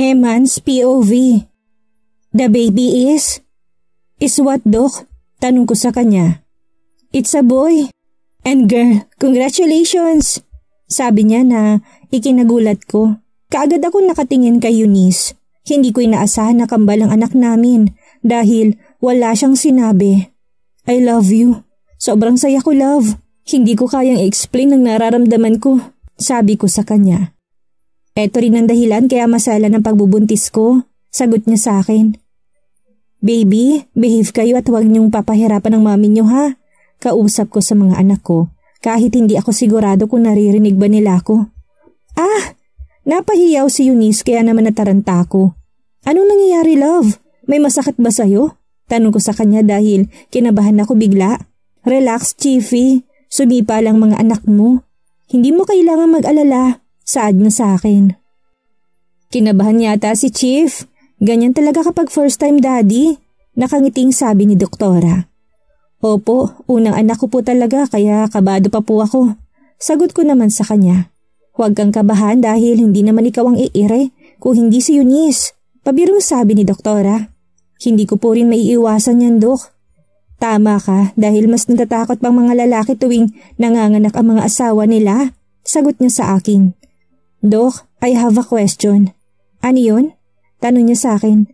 Eman's POV. The baby is? Is what, Doc? Tanong ko sa kanya. It's a boy. And girl, congratulations! Sabi niya na ikinagulat ko. Kaagad ako nakatingin kay Eunice. Hindi ko inaasahan na kambal ang anak namin dahil wala siyang sinabi. I love you. Sobrang saya ko, love. Hindi ko kayang i-explain ang nararamdaman ko. Sabi ko sa kanya. Eto rin ang dahilan kaya masala ng pagbubuntis ko. Sagot niya sa akin. Baby, behave kayo at huwag niyong papahirapan ng mami niyo ha. Kausap ko sa mga anak ko kahit hindi ako sigurado kung naririnig ba nila ako. Napahiyaw si Eunice kaya naman nataranta ko. Anong nangyayari, love? May masakit ba sa'yo? Tanong ko sa kanya dahil kinabahan ako bigla. Relax, Chiefy. Sumipa lang mga anak mo. Hindi mo kailangan mag-alala. Saad na sa akin. Kinabahan yata si Chief. Ganyan talaga kapag first time daddy. Nakangiting sabi ni Doktora. Opo, unang anak ko po talaga kaya kabado pa po ako. Sagot ko naman sa kanya. Huwag kang kabahan dahil hindi naman ikaw ang iire kung hindi si Eunice. Pabirong sabi ni Doktora. Hindi ko po rin maiiwasan yan, Dok. Tama ka dahil mas natatakot pang mga lalaki tuwing nanganganak ang mga asawa nila. Sagot niya sa akin. Dok, I have a question. Ano yun? Tanong niya sa akin.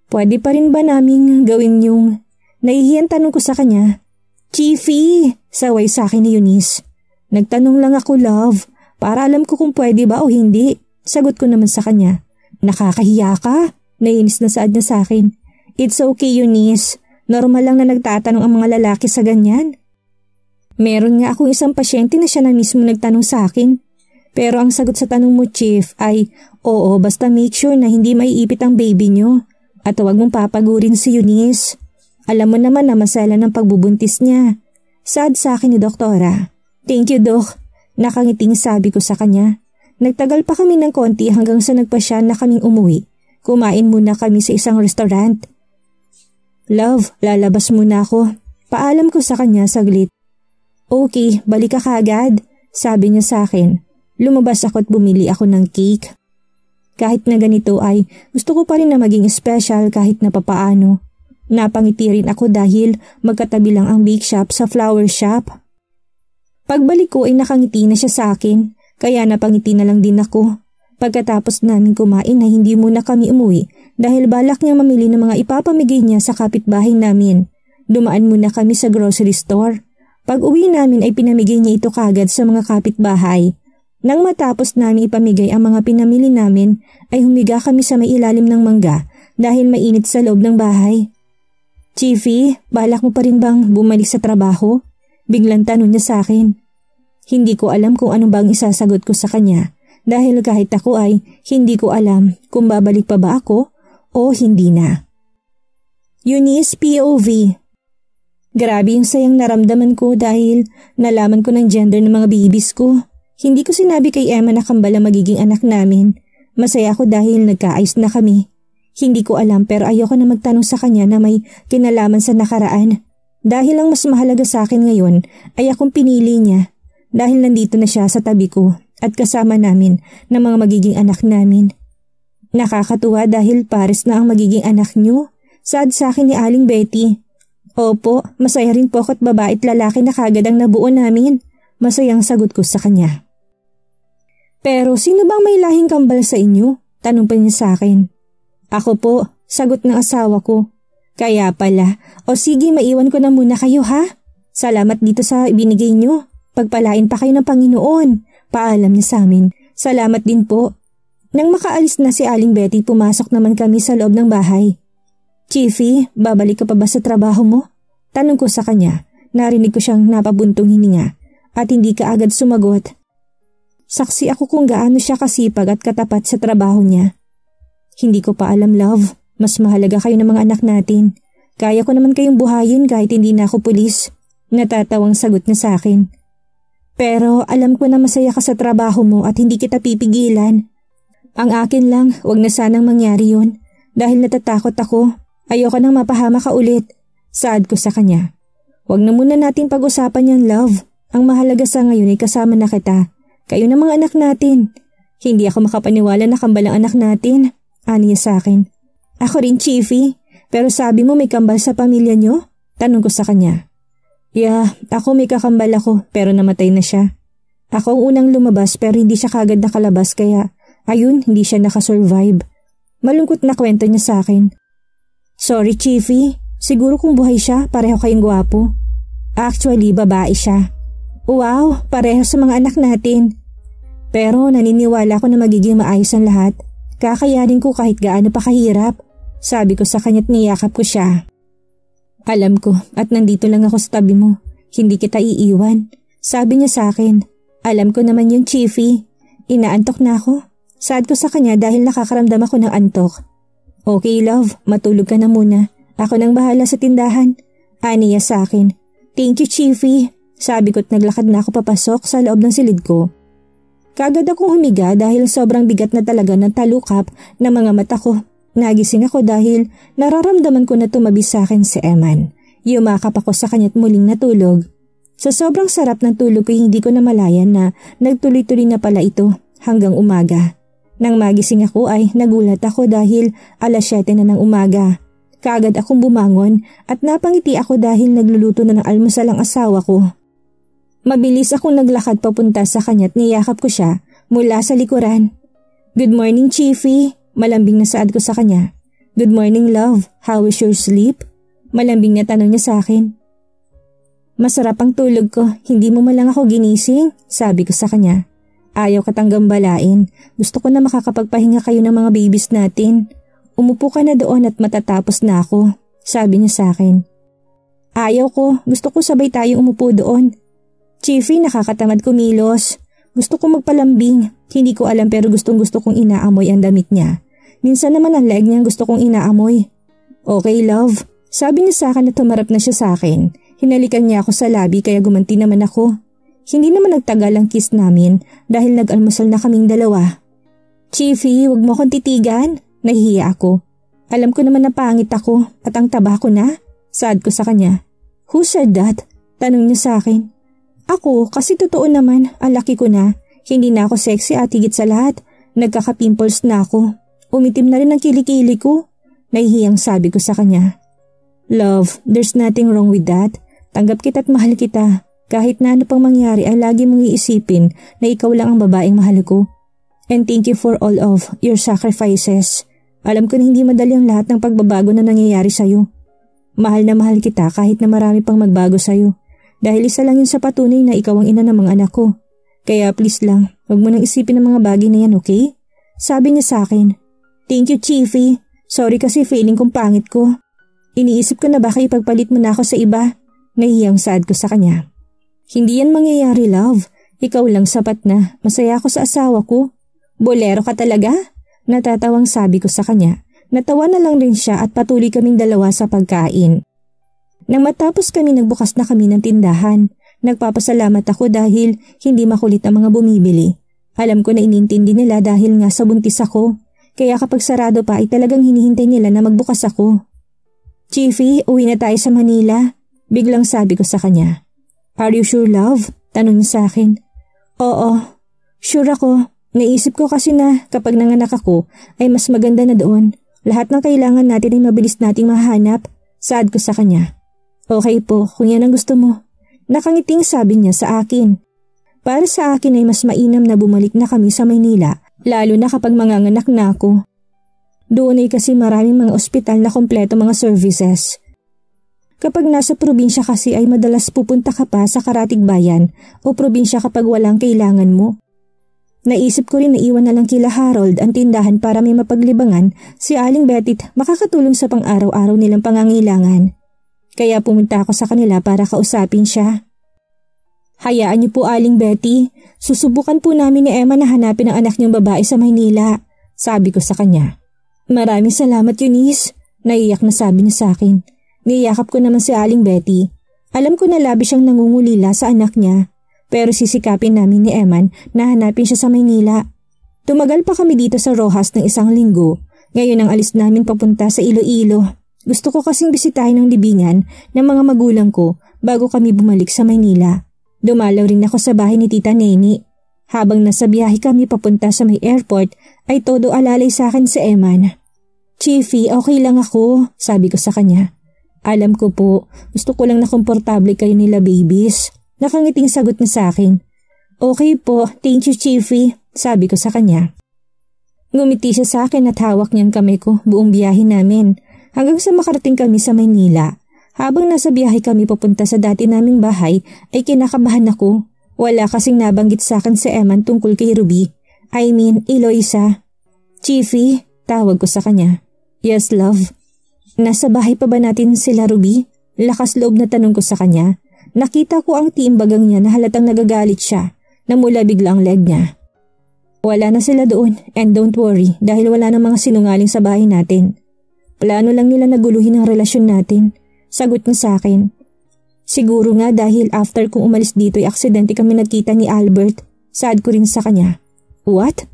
Pwede pa rin ba naming gawin yung... Nahihiyan tanong ko sa kanya. Chiefy! Saway sa akin ni Eunice. Nagtanong lang ako, love. Para alam ko kung pwede ba o hindi. Sagot ko naman sa kanya. Nakakahiya ka? Naiinis na saad niya sa akin. It's okay, Eunice. Normal lang na nagtatanong ang mga lalaki sa ganyan. Meron nga akong isang pasyente na siya na mismo nagtanong sa akin. Pero ang sagot sa tanong mo, Chief, ay oo basta make sure na hindi maiipit ang baby nyo. At huwag mong papagurin si Eunice. Alam mo naman na masala ng pagbubuntis niya. Saad sa akin ni Doktora. Thank you, Doc. Nakangiting sabi ko sa kanya. Nagtagal pa kami ng konti hanggang sa nagpasya na kaming umuwi. Kumain muna kami sa isang restaurant. Love, lalabas muna ako. Paalam ko sa kanya saglit. Okay, balik ka kaagad. Sabi niya sa akin. Lumabas ako at bumili ako ng cake. Kahit na ganito ay gusto ko pa rin na maging special kahit na papaano. Napangiti rin ako dahil magkatabi lang ang bake shop sa flower shop. Pagbalik ko ay nakangiti na siya sa akin kaya napangiti na lang din ako. Pagkatapos namin kumain ay hindi muna kami umuwi dahil balak niya mamili ng mga ipapamigay niya sa kapitbahay namin. Dumaan muna kami sa grocery store. Pag uwi namin ay pinamigay niya ito kagad sa mga kapitbahay. Nang matapos namin ipamigay ang mga pinamili namin ay humiga kami sa may ilalim ng mangga dahil mainit sa loob ng bahay. Chiefy, balak mo pa rin bang bumalik sa trabaho? Biglang tanong niya sa akin. Hindi ko alam kung ano bang isasagot ko sa kanya dahil kahit ako ay hindi ko alam kung babalik pa ba ako o hindi na. Eunice POV. Grabe yung sayang naramdaman ko dahil nalaman ko ng gender ng mga babies ko. Hindi ko sinabi kay Emma na kambal ang magiging anak namin. Masaya ako dahil nagkaayos na kami. Hindi ko alam pero ayoko na magtanong sa kanya na may kinalaman sa nakaraan. Dahil ang mas mahalaga sa akin ngayon ay akong pinili niya. Dahil nandito na siya sa tabi ko at kasama namin ng mga magiging anak namin. Nakakatuwa dahil pares na ang magiging anak niyo. Saad sa akin ni Aling Betty. Opo, masaya rin po ako't babae at lalaki na kagad ang nabuo namin. Masayang sagot ko sa kanya. Pero sino bang may lahing kambal sa inyo? Tanong pa niya sa akin. Ako po, sagot ng asawa ko. Kaya pala, o sige maiwan ko na muna kayo ha? Salamat dito sa ibinigay niyo. Pagpalain pa kayo ng Panginoon. Paalam niya sa amin. Salamat din po. Nang makaalis na si Aling Betty, pumasok naman kami sa loob ng bahay. Chiefy, babalik ka pa ba sa trabaho mo? Tanong ko sa kanya. Narinig ko siyang napabuntong hininga at hindi ka agad sumagot. Saksi ako kung gaano siya kasipag at katapat sa trabaho niya. Hindi ko pa alam, love. Mas mahalaga kayo ng mga anak natin. Kaya ko naman kayong buhayin kahit hindi na ako pulis. Natatawang sagot niya sa akin. Pero alam ko na masaya ka sa trabaho mo at hindi kita pipigilan. Ang akin lang, wag na sanang mangyari yun. Dahil natatakot ako. Ayoko nang mapahama ka ulit. Saad ko sa kanya. Wag na muna natin pag-usapan yan, love. Ang mahalaga sa ngayon ay kasama na kita. Kayo na mga anak natin. Hindi ako makapaniwala na kambal ang anak natin. Ani niya sa akin. Ako rin, Chiefy. Pero sabi mo may kambal sa pamilya niyo? Tanong ko sa kanya. Yeah, ako may kakambal ako pero namatay na siya. Ako ang unang lumabas pero hindi siya kagad nakalabas kaya ayun, hindi siya nakasurvive. Malungkot na kwento niya sa akin. Sorry, Chiefy. Siguro kung buhay siya, pareho kayong gwapo. Actually, babae siya. Wow, pareho sa mga anak natin. Pero naniniwala ko na magiging maayos ang lahat. Kakayanin ko kahit gaano pa kahirap. Sabi ko sa kanya't niyakap ko siya. Alam ko at nandito lang ako sa tabi mo. Hindi kita iiwan. Sabi niya sa akin. Alam ko naman yung Chiefy. Inaantok na ako. Saad ko sa kanya dahil nakakaramdam ako ng antok. Okay love, matulog ka na muna. Ako nang bahala sa tindahan. Ani niya sa akin. Thank you Chiefy. Sabi ko't naglakad na ako papasok sa loob ng silid ko. Kagad akong humiga dahil sobrang bigat na talaga ng talukap ng mga mata ko. Nagising ako dahil nararamdaman ko na tumabi sa akin si Eman. Yumakap ako sa kanya't muling natulog. Sa sobrang sarap ng tulog ko hindi ko namalayan na nagtuloy-tuloy na pala ito hanggang umaga. Nang magising ako ay nagulat ako dahil 7:00 na ng umaga. Kaagad akong bumangon at napangiti ako dahil nagluluto na ng almusal ang asawa ko. Mabilis akong naglakad papunta sa kanya't niyakap ko siya mula sa likuran. Good morning, Chiefy. Malambing na saad ko sa kanya. Good morning, love. How is your sleep? Malambing na tanong niya sa akin. Masarap ang tulog ko. Hindi mo malang ako ginising, sabi ko sa kanya. Ayaw katang gambalain. Gusto ko na makakapagpahinga kayo ng mga babies natin. Umupo ka na doon at matatapos na ako, sabi niya sa akin. Ayaw ko. Gusto ko sabay tayo umupo doon. Chiefy, nakakatamad kumilos. Gusto ko magpalambing. Hindi ko alam pero gustong-gusto kong inaamoy ang damit niya. Minsan naman ang leg niyang gusto kong inaamoy. Okay, love. Sabi niya sa akin na tumarap na siya sa akin. Hinalikan niya ako sa labi kaya gumanti naman ako. Hindi naman nagtagal ang kiss namin dahil nag-almusal na kaming dalawa. Chiefy, wag mo akong titigan. Nahihiya ako. Alam ko naman na pangit ako at ang taba ko na. Saad ko sa kanya. Who said that? Tanong niya sa akin. Ako, kasi totoo naman, ang laki ko na. Hindi na ako sexy at higit sa lahat. Nagkaka-pimples na ako. Umitim na rin ang kilikili ko. Nahihiyang sabi ko sa kanya. Love, there's nothing wrong with that. Tanggap kita at mahal kita. Kahit na ano pang mangyari ay lagi mong iisipin na ikaw lang ang babaeng mahal ko. And thank you for all of your sacrifices. Alam ko na hindi madali ang lahat ng pagbabago na nangyayari sa'yo. Mahal na mahal kita kahit na marami pang magbago sa'yo. Dahil isa lang yun sa patunay na ikaw ang ina ng mga anak ko. Kaya please lang, huwag mo nang isipin ang mga bagay na yan, okay? Sabi niya sa akin. Thank you, Chiefy. Sorry kasi feeling kong pangit ko. Iniisip ko na baka ipagpalit mo na ako sa iba. Nahihiyang saad ko sa kanya. Hindi yan mangyayari, love. Ikaw lang sapat na. Masaya ako sa asawa ko. Bolero ka talaga? Natatawang sabi ko sa kanya. Natawa na lang rin siya at patuloy kaming dalawa sa pagkain. Nang matapos kami nagbukas na kami ng tindahan. Nagpapasalamat ako dahil hindi makulit ang mga bumibili. Alam ko na inintindi nila dahil nga sa buntis ako. Kaya kapag sarado pa ay talagang hinihintay nila na magbukas ako. Chiefy, uwi na tayo sa Manila. Biglang sabi ko sa kanya. Are you sure, love? Tanong niya sa akin. Oo, sure ako. Naisip ko kasi na kapag nanganak ako ay mas maganda na doon. Lahat ng kailangan natin ay mabilis nating mahanap. Saad ko sa kanya. Okay po, kung yan ang gusto mo. Nakangiting sabi niya sa akin. Para sa akin ay mas mainam na bumalik na kami sa Maynila, lalo na kapag manganganak na ako. Doon ay kasi maraming mga ospital na kompleto mga services. Kapag nasa probinsya kasi ay madalas pupunta ka pa sa karatig bayan o probinsya kapag walang kailangan mo. Naisip ko rin na iwan na lang kila Harold ang tindahan para may mapaglibangan si Aling Betty't makakatulong sa pang-araw-araw nilang pangangailangan. Kaya pumunta ako sa kanila para kausapin siya. Hayaan niyo po Aling Betty, susubukan po namin ni Emma na hanapin ang anak niyong babae sa Maynila, sabi ko sa kanya. Maraming salamat Eunice, naiyak na sabi niya sa akin. Niyakap ko naman si Aling Betty. Alam ko na labi siyang nangungulila sa anak niya, pero sisikapin namin ni Eman na hanapin siya sa Maynila. Tumagal pa kami dito sa Rojas ng 1 linggo, ngayon ang alis namin papunta sa Iloilo. Gusto ko kasing bisitahin ang libingan ng mga magulang ko bago kami bumalik sa Maynila. Dumalaw rin ako sa bahay ni Tita Neni. Habang nasa biyahe kami papunta sa may airport ay todo alalay sa akin si Eman. Chiefy, okay lang ako, sabi ko sa kanya. Alam ko po, gusto ko lang na komportable kayo nila babies. Nakangiting sagot niya sa akin. Okay po, thank you Chiefy, sabi ko sa kanya. Ngumiti siya sa akin at hawak niyang kamay ko buong biyahe namin hanggang sa makarating kami sa Maynila. Habang nasa biyahe kami papunta sa dati naming bahay ay kinakabahan ako. Wala kasing nabanggit sa akin si Eman tungkol kay Ruby. I mean, Eloisa. Chiefy, tawag ko sa kanya. Yes, love. Nasa bahay pa ba natin sila Ruby? Lakas loob na tanong ko sa kanya. Nakita ko ang tiimbagang niya na halatang nagagalit siya. Namula bigla ang leg niya. Wala na sila doon and don't worry dahil wala na mga sinungaling sa bahay natin. Plano lang nila naguluhin ang relasyon natin. Sagot niya sa akin. Siguro nga dahil after kong umalis dito ay aksidente kami nagkita ni Albert. Sad ko rin sa kanya. What?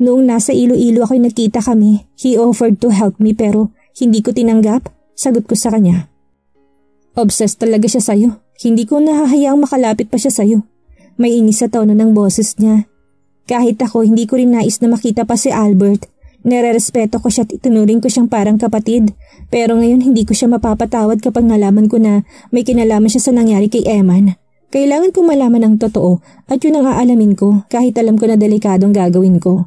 Noong nasa Iloilo ako'y nagkita kami, he offered to help me pero hindi ko tinanggap. Sagot ko sa kanya. Obsessed talaga siya sa'yo. Hindi ko nahahayaang makalapit pa siya sa'yo. May inis sa tono ng boses niya. Kahit ako hindi ko rin nais na makita pa si Albert. Nere-respeto ko siya at itunuring ko siyang parang kapatid. Pero ngayon hindi ko siya mapapatawad kapag nalaman ko na may kinalaman siya sa nangyari kay Eman. Kailangan kong malaman ang totoo at yun ang aalamin ko kahit alam ko na delikadong gagawin ko.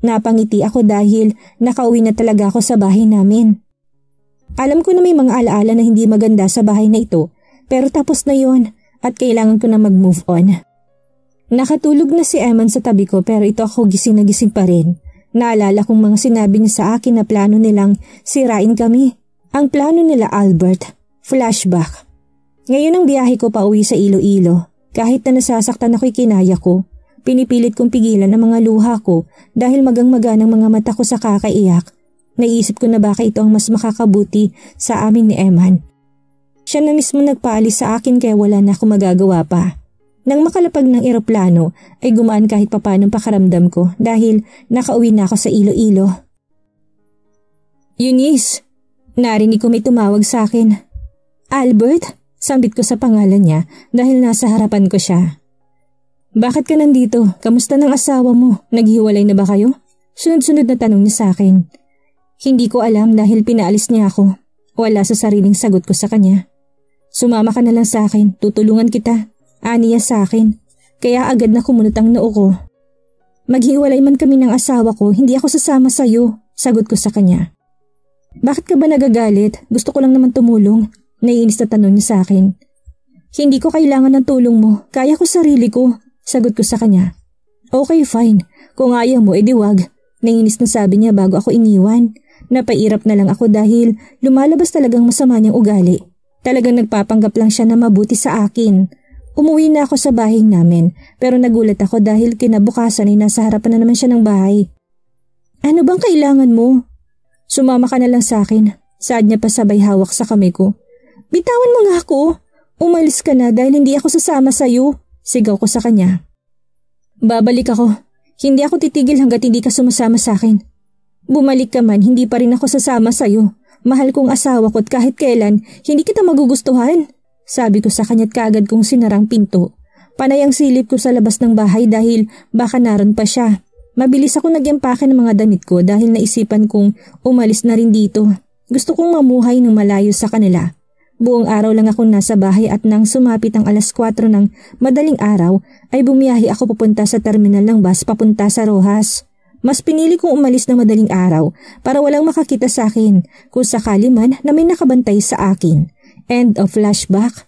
Napangiti ako dahil nakauwi na talaga ako sa bahay namin. Alam ko na may mga alaala na hindi maganda sa bahay na ito pero tapos na yon at kailangan ko na mag-move on. Nakatulog na si Eman sa tabi ko pero ito ako gising na gising pa rin. Naalala kong mga sinabi niya sa akin na plano nilang sirain kami. Ang plano nila Albert. Flashback. Ngayon ang biyahe ko pa uwi sa Iloilo. Kahit na nasasaktan ako'y kinaya ko. Pinipilit kong pigilan ang mga luha ko dahil magang-maga ng mga mata ko sa kakaiyak. Naisip ko na baka ito ang mas makakabuti sa amin ni Eman. Siya na mismo nagpaalis sa akin kaya wala na ako magagawa pa. Nang makalapag ng eroplano ay gumaan kahit papaano pakaramdam ko dahil nakauwi na ako sa Iloilo. Eunice! Narinig ko may tumawag sa akin. Albert? Sambit ko sa pangalan niya dahil nasa harapan ko siya. Bakit ka nandito? Kamusta ng asawa mo? Naghiwalay na ba kayo? Sunod-sunod na tanong niya sa akin. Hindi ko alam dahil pinaalis niya ako. Wala sa sariling sagot ko sa kanya. Sumama ka na lang sa akin, tutulungan kita. Aniya sa akin, kaya agad na kumunot ang noo ko. Maghiwalay man kami ng asawa ko, hindi ako sasama sa'yo, sagot ko sa kanya. Bakit ka ba nagagalit? Gusto ko lang naman tumulong, naiinis na tanong niya sa akin. Hindi ko kailangan ng tulong mo, kaya ko sarili ko, sagot ko sa kanya. Okay fine, kung ayaw mo edi wag, naiinis na sabi niya bago ako iniwan. Napairap na lang ako dahil lumalabas talagang masama niyang ugali. Talagang nagpapanggap lang siya na mabuti sa akin. Umuwi na ako sa bahay namin pero nagulat ako dahil kinabukasan ay nasa harapan na naman siya ng bahay. Ano bang kailangan mo? Sumama ka na lang sa akin. Saad niya pa sabay hawak sa kamay ko. Bitawan mo nga ako. Umalis ka na dahil hindi ako sasama sa'yo. Sigaw ko sa kanya. Babalik ako. Hindi ako titigil hanggat hindi ka sumasama sa akin. Bumalik ka man, hindi pa rin ako sasama sa'yo. Mahal kong asawa ko at kahit kailan, hindi kita magugustuhan. Sabi ko sa kanya't kaagad kong sinarang pinto. Panay ang silip ko sa labas ng bahay dahil baka naroon pa siya. Mabilis ako nag-empake ng mga damit ko dahil naisipan kong umalis na rin dito. Gusto kong mamuhay ng malayo sa kanila. Buong araw lang akong nasa bahay at nang sumapit ang alas 4 ng madaling araw ay bumiyahe ako papunta sa terminal ng bus papunta sa Rojas. Mas pinili kong umalis ng madaling araw para walang makakita sa akin kung sakali man na may nakabantay sa akin. End of flashback.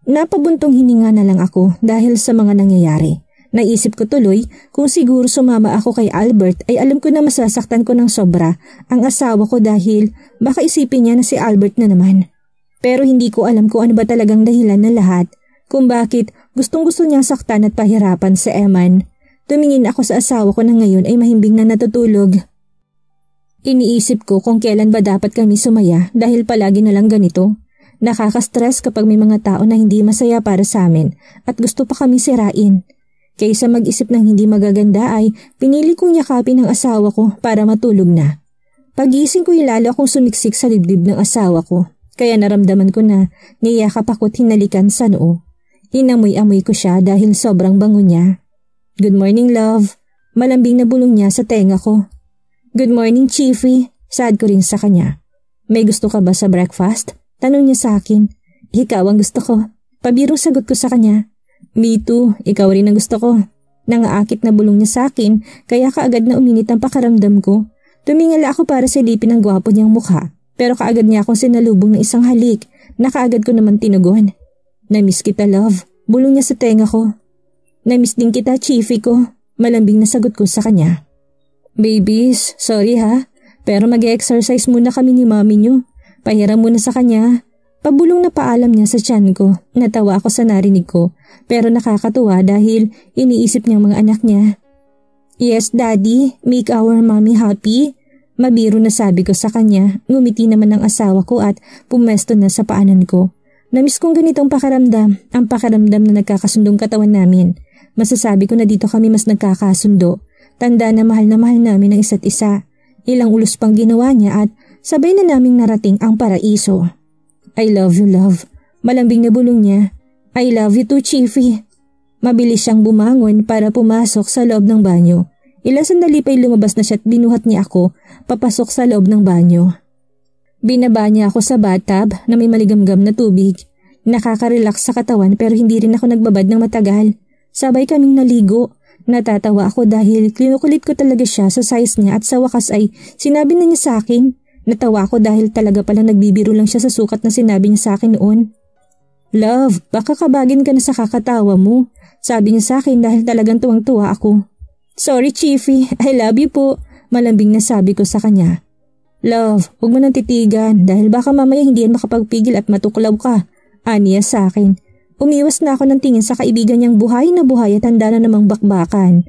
Napabuntong hininga na lang ako dahil sa mga nangyayari. Naisip ko tuloy kung siguro sumama ako kay Albert ay alam ko na masasaktan ko ng sobra ang asawa ko dahil baka isipin niya na si Albert na naman. Pero hindi ko alam kung ano ba talagang dahilan ng lahat kung bakit gustong-gusto niyang saktan at pahirapan si Eman. Tumingin ako sa asawa ko na ngayon ay mahimbing na natutulog. Iniisip ko kung kailan ba dapat kami sumaya dahil palagi na lang ganito. Nakaka-stress kapag may mga tao na hindi masaya para sa amin at gusto pa kami sirain. Kaysa mag-isip ng hindi magaganda ay pinili kong yakapin ang asawa ko para matulog na. Pag-iising ko lalo akong sumiksik sa dibdib ng asawa ko. Kaya naramdaman ko na niyakap ako't hinalikan sa noo. Inamoy-amoy ko siya dahil sobrang bango niya. Good morning, love. Malambing na bulong niya sa tenga ko. Good morning, Chiefy. Saad ko rin sa kanya. May gusto ka ba sa breakfast? Tanong niya sa akin. Ikaw ang gusto ko. Pabirong sagot ko sa kanya. Me too, ikaw rin ang gusto ko. Nangaakit na bulong niya sa akin kaya kaagad na uminit ang pakaramdam ko. Tumingala ako para silipin ang gwapo niyang mukha pero kaagad niya akong sinalubong ng isang halik na kaagad ko naman tinugon. Namiss kita, love. Bulong niya sa tenga ko. Namiss din kita, Chiefy ko. Malambing na sagot ko sa kanya. Babies, sorry ha, pero mag-exercise muna kami ni mami niyo. Pahiram muna sa kanya. Pabulong na paalam niya sa tiyan ko. Natawa ako sa narinig ko pero nakakatuwa dahil iniisip niyang mga anak niya. Yes, Daddy, make our mommy happy. Mabiro na sabi ko sa kanya. Ngumiti naman ang asawa ko at pumesto na sa paanan ko. Namiss kong ganitong pakaramdam, ang pakaramdam na nagkakasundong katawan namin. Masasabi ko na dito kami mas nagkakasundo. Tanda na mahal namin ang isa't isa. Ilang ulos pang ginawa niya at sabay na naming narating ang paraiso. I love you, love. Malambing na bulong niya. I love you too, Chiefy. Mabilis siyang bumangon para pumasok sa loob ng banyo. Ilang sandali pa'y lumabas na siya at binuhat niya ako papasok sa loob ng banyo. Binaba niya ako sa bathtub na may maligamgam na tubig. Nakaka-relax sa katawan pero hindi rin ako nagbabad ng matagal. Sabay kaming naligo. Natatawa ako dahil kinukulit ko talaga siya sa size niya at sa wakas ay sinabi na niya sa akin. Natawa ako dahil talaga pala nagbibiro lang siya sa sukat na sinabi niya sa akin noon. Love, baka kabagin ka na sa kakatawa mo. Sabi niya sa akin dahil talagang tuwang-tuwa ako. Sorry, Chiefy. I love you po. Malambing na sabi ko sa kanya. Love, huwag mo nang titigan dahil baka mamaya hindi yan makapagpigil at matuklaw ka. Aniya sa akin. Umiwas na ako ng tingin sa kaibigan niyang buhay na buhay at handa na namang bakbakan.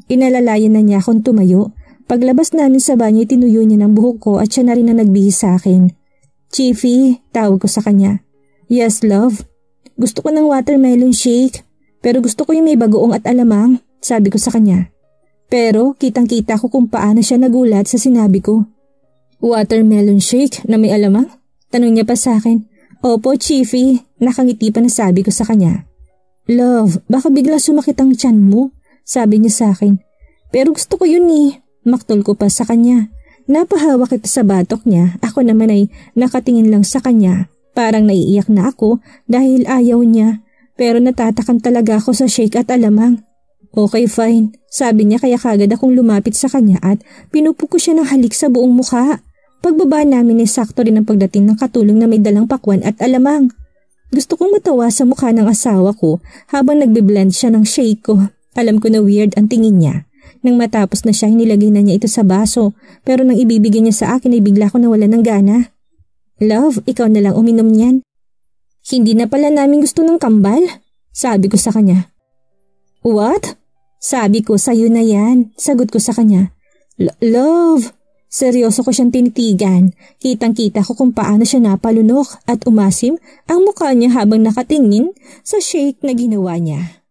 Inalalayan na niya akong tumayo. Paglabas namin sa banyo, tinuyo niya ng buhok ko at siya na rin na nagbihis sa akin. Chiefy, tawag ko sa kanya. Yes, love. Gusto ko ng watermelon shake. Pero gusto ko yung may bagoong at alamang, sabi ko sa kanya. Pero kitang-kita ko kung paano siya nagulat sa sinabi ko. Watermelon shake na may alamang? Tanong niya pa sa akin. Opo, Chiefy. Nakangiti pa na sabi ko sa kanya. Love, baka bigla sumakit ang tiyan mo, sabi niya sa akin. Pero gusto ko yun eh. Maktol ko pa sa kanya. Napahawak ito sa batok niya. Ako naman ay nakatingin lang sa kanya. Parang naiiyak na ako dahil ayaw niya. Pero natatakam talaga ako sa shake at alamang. Okay, fine. Sabi niya kaya kagad akong lumapit sa kanya at pinupuko siya ng halik sa buong mukha. Pagbaba namin ay sakto rin ang pagdating ng katulong na may dalang pakwan at alamang. Gusto kong matawa sa mukha ng asawa ko habang nagbe-blend siya ng shake ko. Alam ko na weird ang tingin niya. Nang matapos na siya, hinilagay na niya ito sa baso. Pero nang ibibigay niya sa akin ay bigla ko nawala ng gana. Love, ikaw na lang uminom niyan. Hindi na pala namin gusto ng kambal, sabi ko sa kanya. What? Sabi ko, sa'yo na yan. Sagot ko sa kanya. Love. Seryoso ko siyang tinitigan. Kitang-kita ko kung paano siya napalunok at umasim ang mukha niya habang nakatingin sa shake na ginawa niya.